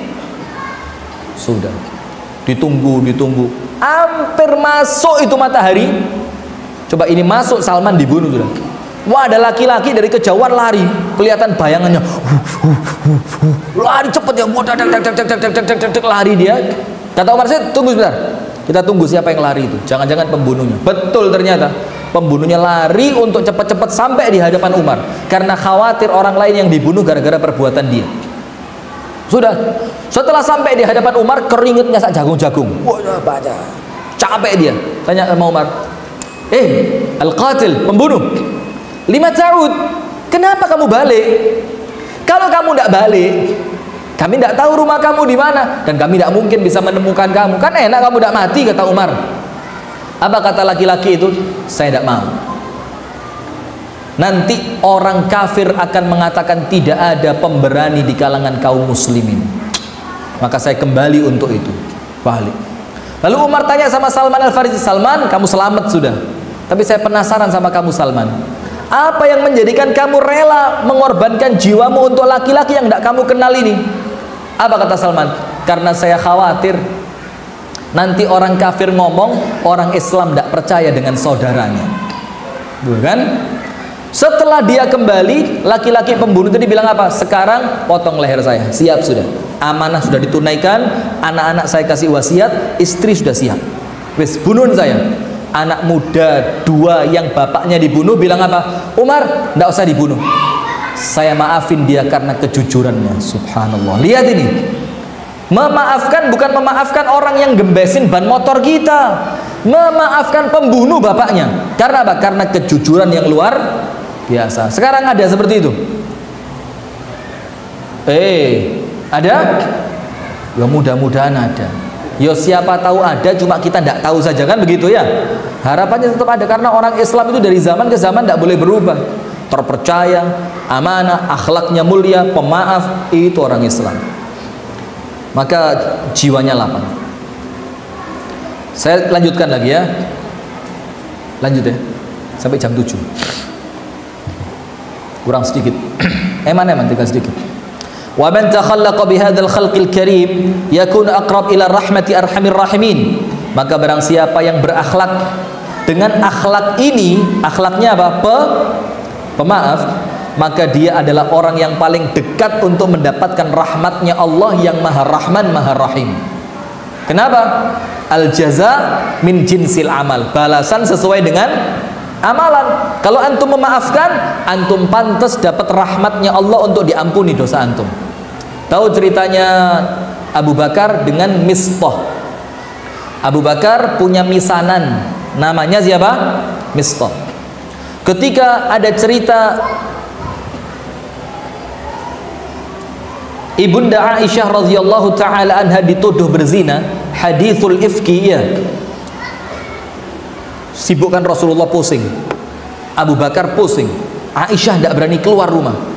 Sudah, ditunggu, hampir masuk itu matahari. Coba ini masuk, Salman dibunuh sudah. Wah, ada laki-laki dari kejauhan lari, kelihatan bayangannya, lari cepet ya, lari dia. Kata Umar, saya tunggu sebentar, kita tunggu siapa yang lari itu. Jangan-jangan pembunuhnya. Betul, ternyata pembunuhnya lari untuk cepat-cepat sampai di hadapan Umar, karena khawatir orang lain yang dibunuh gara-gara perbuatan dia. Sudah, setelah sampai di hadapan Umar, keringetnya sak jagung-jagung. Wah, baca, capek dia. Tanya sama Umar, al-qatil, pembunuh, lima ta'ud, kenapa kamu balik? Kalau kamu tidak balik, kami tidak tahu rumah kamu di mana, dan kami tidak mungkin bisa menemukan kamu. Kan enak kamu tidak mati, kata Umar. Apa kata laki-laki itu? Saya tidak mau. Nanti orang kafir akan mengatakan tidak ada pemberani di kalangan kaum muslimin. Maka saya kembali untuk itu. Balik. Lalu Umar tanya sama Salman Al-Farisi, Salman, kamu selamat sudah. Tapi saya penasaran sama kamu, Salman. Apa yang menjadikan kamu rela mengorbankan jiwamu untuk laki-laki yang tidak kamu kenal ini? Apa kata Salman? Karena saya khawatir nanti orang kafir ngomong, orang Islam tidak percaya dengan saudaranya. Bukan? Setelah dia kembali, laki-laki pembunuh tadi bilang apa? Sekarang potong leher saya. Siap sudah. Amanah sudah ditunaikan, anak-anak saya kasih wasiat, istri sudah siap. Wes, bunuhin saya. Anak muda 2 yang bapaknya dibunuh bilang apa? Umar, tidak usah dibunuh. saya maafin dia karena kejujurannya. Subhanallah. Lihat ini. Memaafkan bukan memaafkan orang yang gembesin ban motor kita. Memaafkan pembunuh bapaknya. Karena apa? Karena kejujuran yang luar biasa. Sekarang ada seperti itu. Ada? Ya mudah-mudahan ada. Ya siapa tahu ada, cuma kita tidak tahu saja, kan begitu ya. Harapannya tetap ada, karena orang Islam itu dari zaman ke zaman tidak boleh berubah. Terpercaya, amanah, akhlaknya mulia, pemaaf, itu orang Islam. Maka jiwanya lapang. Saya lanjutkan lagi ya. Lanjut ya. Sampai jam 7. Kurang sedikit. Eman tinggal sedikit. Wa man takhallaqa bihadzal khalqil karim yakun aqrab ila rahmati arhamir rahimin. Maka barang siapa yang berakhlak dengan akhlak ini, akhlaknya apa? Pemaaf, maka dia adalah orang yang paling dekat untuk mendapatkan rahmatnya Allah yang Maha Rahman, Maha Rahim. Kenapa? Al jaza min jinsil amal. Balasan sesuai dengan amalan. Kalau antum memaafkan, antum pantas dapat rahmatnya Allah untuk diampuni dosa antum. Tahu ceritanya Abu Bakar dengan Mistah? Abu Bakar punya misanan, namanya siapa? Mistah. Ketika ada cerita Ibunda Aisyah radhiyallahu taala anha dituduh berzina, hadithul ifkiyah. Sibukkan Rasulullah pusing, Abu Bakar pusing, Aisyah tidak berani keluar rumah.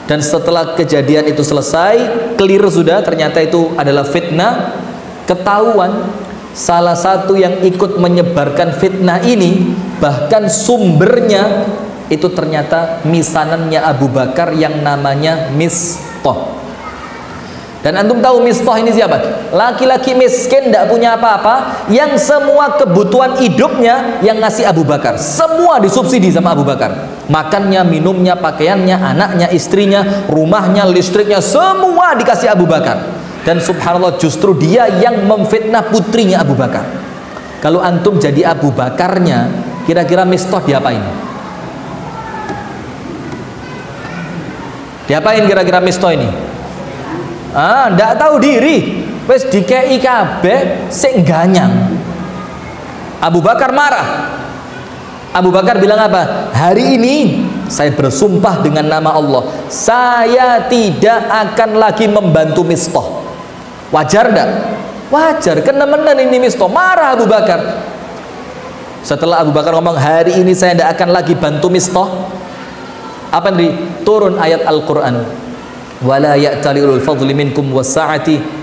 Dan setelah kejadian itu selesai, clear sudah, ternyata itu adalah fitnah. Ketahuan salah satu yang ikut menyebarkan fitnah ini, bahkan sumbernya itu ternyata misanannya Abu Bakar yang namanya Mistah. Dan antum tahu Mistah ini siapa? Laki-laki miskin, tidak punya apa-apa, yang semua kebutuhan hidupnya yang ngasih Abu Bakar. Semua disubsidi sama Abu Bakar. Makannya, minumnya, pakaiannya, anaknya, istrinya, rumahnya, listriknya, semua dikasih Abu Bakar. Dan subhanallah, justru dia yang memfitnah putrinya Abu Bakar. Kalau antum jadi Abu Bakarnya, kira-kira Mistah diapain? Diapain kira-kira Mistah ini? Ndak tahu diri, wes dikei kabeh sing ganyang. Abu Bakar marah. Abu Bakar bilang apa? Hari ini saya bersumpah dengan nama Allah, saya tidak akan lagi membantu Mistah. Wajar ndak? Wajar, kenemenan ini Mistah. Marah Abu Bakar. Setelah Abu Bakar ngomong hari ini saya tidak akan lagi bantu Mistah, apa nih? Turun ayat Al-Quran, wala ya'tali ulul fadli minkum was-sa'ati,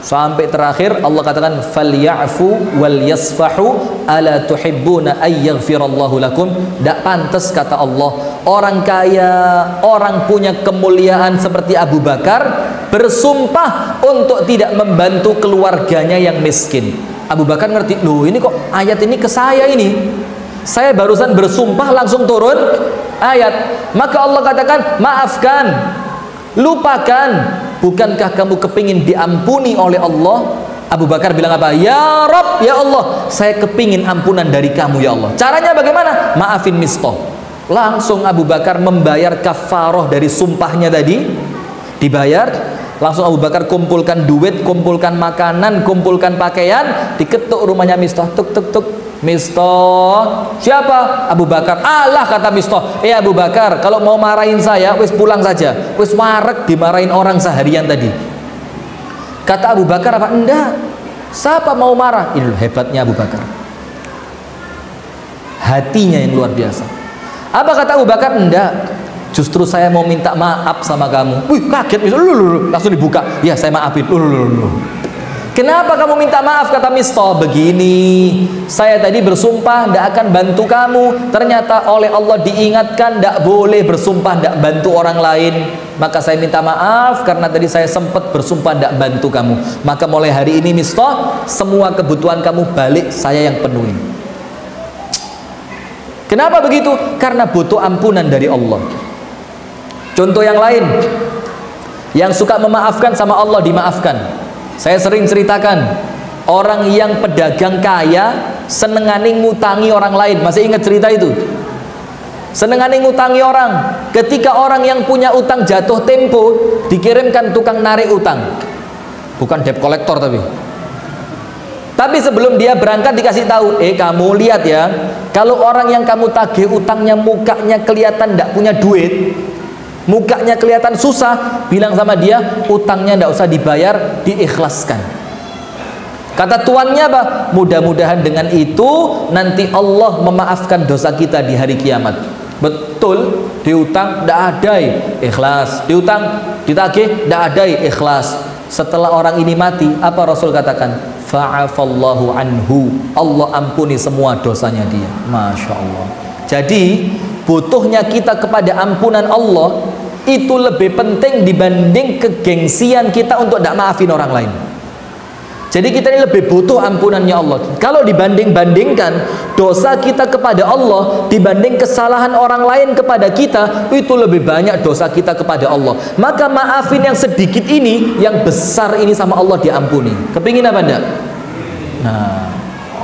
sampai terakhir Allah katakan falyafu wal yasfahu ala tuhibbuna ay yaghfirallahu lakum. Tidak pantas kata Allah, orang kaya, orang punya kemuliaan seperti Abu Bakar bersumpah untuk tidak membantu keluarganya yang miskin. Abu Bakar ngerti, loh ini kok ayat ini ke saya ini, saya barusan bersumpah langsung turun ayat. Maka Allah katakan maafkan, lupakan. Bukankah kamu kepingin diampuni oleh Allah? Abu Bakar bilang apa? Ya Rabb, ya Allah, saya kepingin ampunan dari kamu ya Allah. Caranya bagaimana? Maafin Mistah. Langsung Abu Bakar membayar kafaroh dari sumpahnya tadi, dibayar. Langsung Abu Bakar kumpulkan duit, kumpulkan makanan, kumpulkan pakaian, diketuk rumahnya Mistah. Tuk tuk tuk. Mistah, siapa? Abu Bakar. Allah, kata Mistah, Abu Bakar, kalau mau marahin saya, wis pulang saja. Wis warek dimarahin orang seharian tadi. Kata Abu Bakar apa? Enggak. Siapa mau marah? Ini hebatnya Abu Bakar. Hatinya yang luar biasa. Apa kata Abu Bakar? Enggak. Justru saya mau minta maaf sama kamu. Wih, kaget Mistah. Langsung dibuka. Ya, saya maafin. Kenapa kamu minta maaf? Kata Mistah, begini, saya tadi bersumpah tidak akan bantu kamu, ternyata oleh Allah diingatkan tidak boleh bersumpah tidak bantu orang lain, maka saya minta maaf karena tadi saya sempat bersumpah tidak bantu kamu. Maka mulai hari ini Mistah, semua kebutuhan kamu balik saya yang penuhi. Kenapa begitu? Karena butuh ampunan dari Allah. Contoh yang lain, yang suka memaafkan sama Allah dimaafkan. Saya sering ceritakan, orang yang pedagang kaya senengane ngutangi orang lain. Masih ingat cerita itu? senengane ngutangi orang. Ketika orang yang punya utang jatuh tempo, dikirimkan tukang narik utang. Bukan debt collector tapi sebelum dia berangkat dikasih tahu, kamu lihat ya, kalau orang yang kamu tagih utangnya mukanya kelihatan tidak punya duit, mukanya kelihatan susah, bilang sama dia, utangnya tidak usah dibayar, diikhlaskan. Kata tuannya apa? Mudah-mudahan dengan itu nanti Allah memaafkan dosa kita di hari kiamat. Betul, diutang tidak ada ikhlas, diutang ditagih tidak ada ikhlas. Setelah orang ini mati, apa Rasul katakan? Fa'afallahu anhu, Allah ampuni semua dosanya dia. Masya Allah. Jadi butuhnya kita kepada ampunan Allah itu lebih penting dibanding kegengsian kita untuk tidak maafin orang lain. Jadi kita ini lebih butuh ampunannya Allah. Kalau dibanding-bandingkan dosa kita kepada Allah dibanding kesalahan orang lain kepada kita, itu lebih banyak dosa kita kepada Allah. Maka maafin yang sedikit ini, yang besar ini sama Allah diampuni. Kepingin apa enggak? Nah,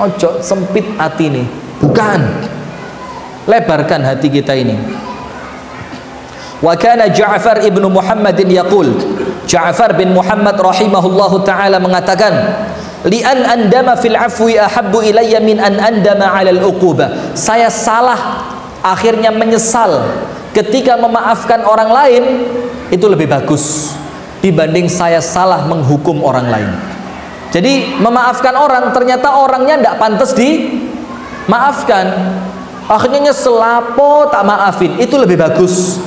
ojo sempit hati ini. Bukan. Lebarkan hati kita ini. Wa kana Ja'far ibnu Muhammadin yaqul, Ja'far bin Muhammad rahimahullahu ta'ala mengatakan, li'an andama fil afwi ahabbu ilayya min an andama 'alal uqubah. Saya salah, akhirnya menyesal ketika memaafkan orang lain, itu lebih bagus dibanding saya salah menghukum orang lain. Jadi memaafkan orang, ternyata orangnya tidak pantas dimaafkan, akhirnya nyesel, apa tak maafin, itu lebih bagus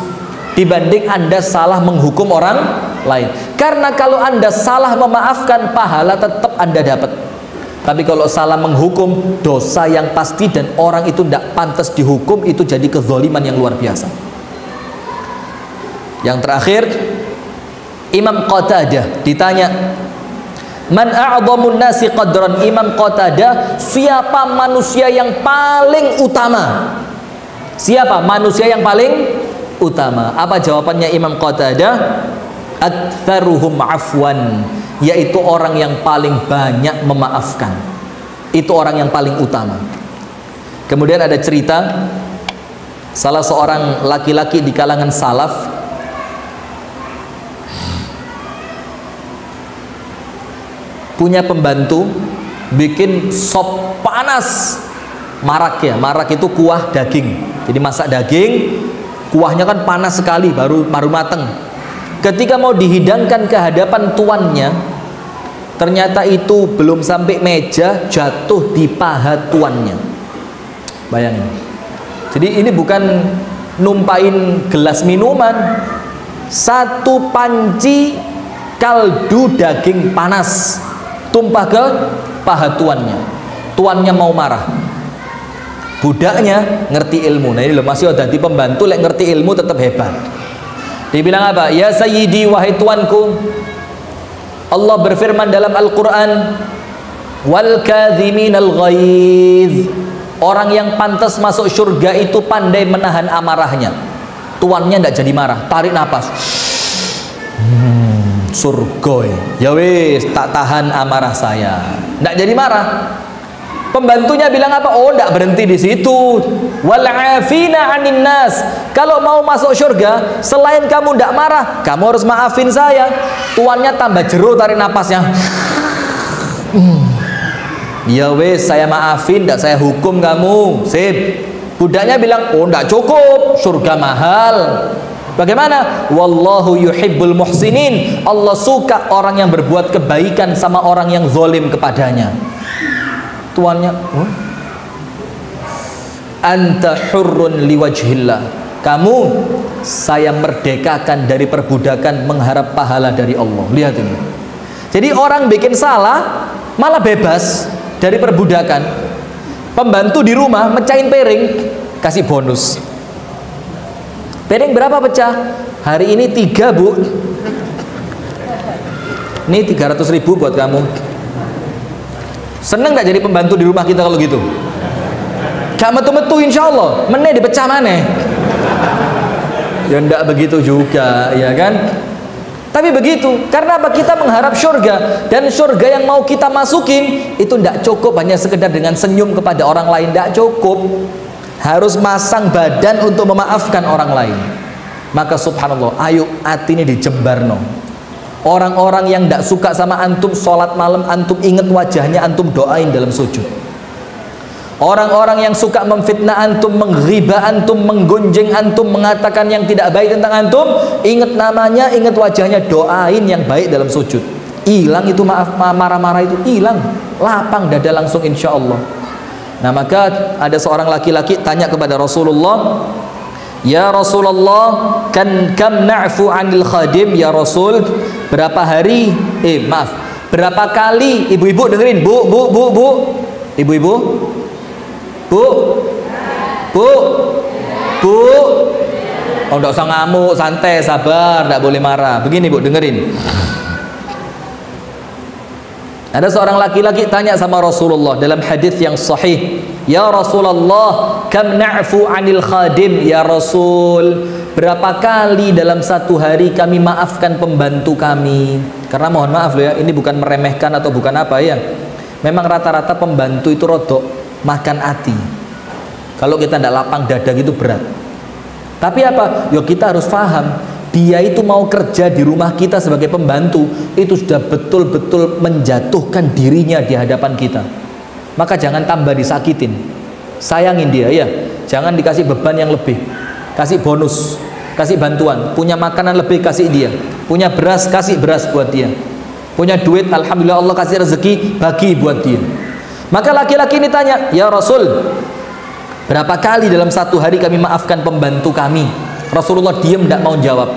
dibanding Anda salah menghukum orang lain. Karena kalau Anda salah memaafkan, pahala tetap Anda dapat. Tapi kalau salah menghukum, dosa yang pasti dan orang itu tidak pantas dihukum, itu jadi kezaliman yang luar biasa. Yang terakhir, Imam Qatadah ditanya, man a'dhamun nasi qadran. Imam Qatadah, siapa manusia yang paling utama? Siapa manusia yang paling utama? Apa jawabannya Imam Qatadah? Aktsaruhum afwan, yaitu orang yang paling banyak memaafkan. Itu orang yang paling utama. Kemudian ada cerita salah seorang laki-laki di kalangan salaf punya pembantu bikin sop panas, marak ya. Marak itu kuah daging. Jadi masak daging, kuahnya kan panas sekali, baru mateng. Ketika mau dihidangkan ke hadapan tuannya, ternyata itu belum sampai meja, jatuh di paha tuannya. Bayangin. Jadi ini bukan numpain gelas minuman, satu panci kaldu daging panas tumpah ke paha tuannya. Tuannya mau marah, budaknya ngerti ilmu. Nah ini loh, masih ada di pembantu lek ngerti ilmu tetap hebat. Dibilang apa? Ya sayyidi, wahai tuanku, Allah berfirman dalam Al-Quran, wal kadhiminal ghaiz, orang yang pantas masuk surga itu pandai menahan amarahnya. Tuannya tidak jadi marah, tarik nafas, surga ya wis, tak tahan amarah saya, tidak jadi marah. Pembantunya bilang apa? Oh, tidak berhenti di situ. Wal afina 'anin nas. Kalau mau masuk surga, selain kamu tidak marah, kamu harus maafin saya. Tuannya tambah jero, tarik napasnya. Ya wes, saya maafin, tidak saya hukum kamu. Sip. Budaknya bilang, oh tidak cukup, surga mahal. Bagaimana? Wallahu yuhibbul muhsinin. Allah suka orang yang berbuat kebaikan sama orang yang zalim kepadanya. Tuannya, anta hurrun liwajhillah, kamu saya merdekakan dari perbudakan mengharap pahala dari Allah. Lihat ini. Jadi orang bikin salah malah bebas dari perbudakan. Pembantu di rumah mecahin piring, kasih bonus. Piring berapa pecah? Hari ini 3 bu. Ini 300.000 buat kamu. Seneng gak jadi pembantu di rumah kita kalau gitu? Gak metu-metu insya Allah, meneh dipecah maneh. Ya ndak begitu juga, ya kan? Tapi begitu, karena apa? Kita mengharap surga, dan surga yang mau kita masukin itu ndak cukup hanya sekedar dengan senyum kepada orang lain, ndak cukup. harus masang badan untuk memaafkan orang lain. Maka subhanallah, ayo hati ini dijembarno. Orang-orang yang tidak suka sama antum, sholat malam antum ingat wajahnya, antum doain dalam sujud. Orang-orang yang suka memfitnah antum, menghibah antum, menggonjeng antum, mengatakan yang tidak baik tentang antum, ingat namanya, ingat wajahnya, doain yang baik dalam sujud. Hilang itu marah-marah itu, hilang, lapang dada langsung insya Allah. Nah maka ada seorang laki-laki tanya kepada Rasulullah, ya Rasulullah, kam na'fu 'anil khadim ya Rasul, berapa hari, berapa kali, ibu-ibu dengerin, bu, ibu-ibu, bu, oh enggak usah ngamuk, santai, sabar, enggak boleh marah. Begini bu, dengerin. Ada seorang laki-laki tanya sama Rasulullah dalam hadis yang sahih, ya Rasulullah, kam na'fu 'anil khadim ya Rasul, berapa kali dalam satu hari kami maafkan pembantu kami? Karena mohon maaf loh ya, ini bukan meremehkan atau bukan apa ya, memang rata-rata pembantu itu rodok makan hati. Kalau kita tidak lapang dada gitu berat. Tapi apa? Yo kita harus paham, dia itu mau kerja di rumah kita sebagai pembantu, itu sudah betul-betul menjatuhkan dirinya di hadapan kita. Maka jangan tambah disakitin, sayangin dia ya. Jangan dikasih beban yang lebih, kasih bonus, kasih bantuan. Punya makanan lebih, kasih dia. Punya beras, kasih beras buat dia. Punya duit, alhamdulillah Allah kasih rezeki, bagi buat dia. Maka laki-laki ini tanya, ya Rasul, berapa kali dalam satu hari kami maafkan pembantu kami? Rasulullah diam, tidak mau jawab.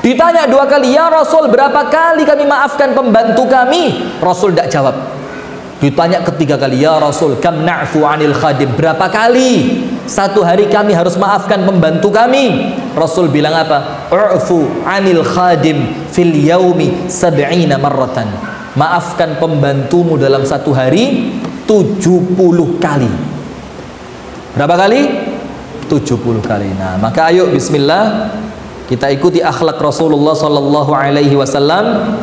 Ditanya dua kali, ya Rasul, berapa kali kami maafkan pembantu kami? Rasul tidak jawab. Ditanya ketiga kali, ya Rasul, kam na'fu 'anil khadim, berapa kali satu hari kami harus maafkan pembantu kami? Rasul bilang apa? U'fu 'anil khadim fil yaumi 70 marratan. Maafkan pembantumu dalam satu hari 70 kali. Berapa kali? 70 kali. Nah, maka ayo bismillah, kita ikuti akhlak Rasulullah sallallahu alaihi wasallam.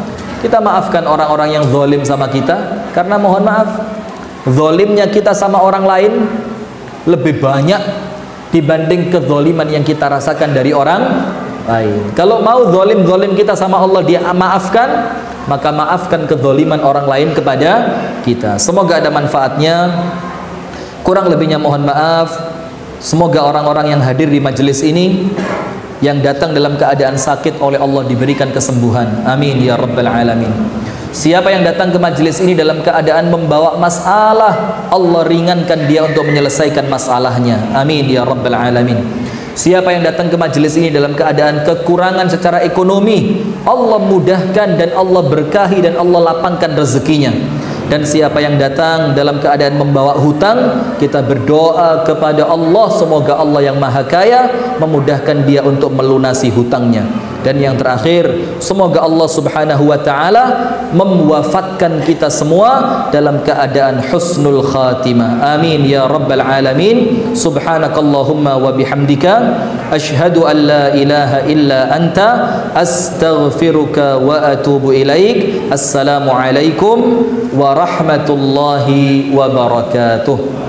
Kita maafkan orang-orang yang zalim sama kita, karena mohon maaf, zalimnya kita sama orang lain lebih banyak dibanding kezaliman yang kita rasakan dari orang lain. Kalau mau zalim kita sama Allah dia maafkan, maka maafkan kezaliman orang lain kepada kita. Semoga ada manfaatnya. Kurang lebihnya mohon maaf. Semoga orang-orang yang hadir di majelis ini, yang datang dalam keadaan sakit, oleh Allah diberikan kesembuhan. Amin ya rabbal alamin. Siapa yang datang ke majelis ini dalam keadaan membawa masalah, Allah ringankan dia untuk menyelesaikan masalahnya. Amin ya rabbal alamin. Siapa yang datang ke majelis ini dalam keadaan kekurangan secara ekonomi, Allah mudahkan dan Allah berkahi dan Allah lapangkan rezekinya. Dan siapa yang datang dalam keadaan membawa hutang, kita berdoa kepada Allah, semoga Allah yang Maha Kaya memudahkan dia untuk melunasi hutangnya. Dan yang terakhir, semoga Allah Subhanahu wa taala mewafatkan kita semua dalam keadaan husnul khatimah. Amin ya rabbal alamin. Subhanakallahumma wa bihamdika, asyhadu an la ilaha illa anta, astaghfiruka wa atubu ilaik. Assalamu alaikum warahmatullahi wabarakatuh.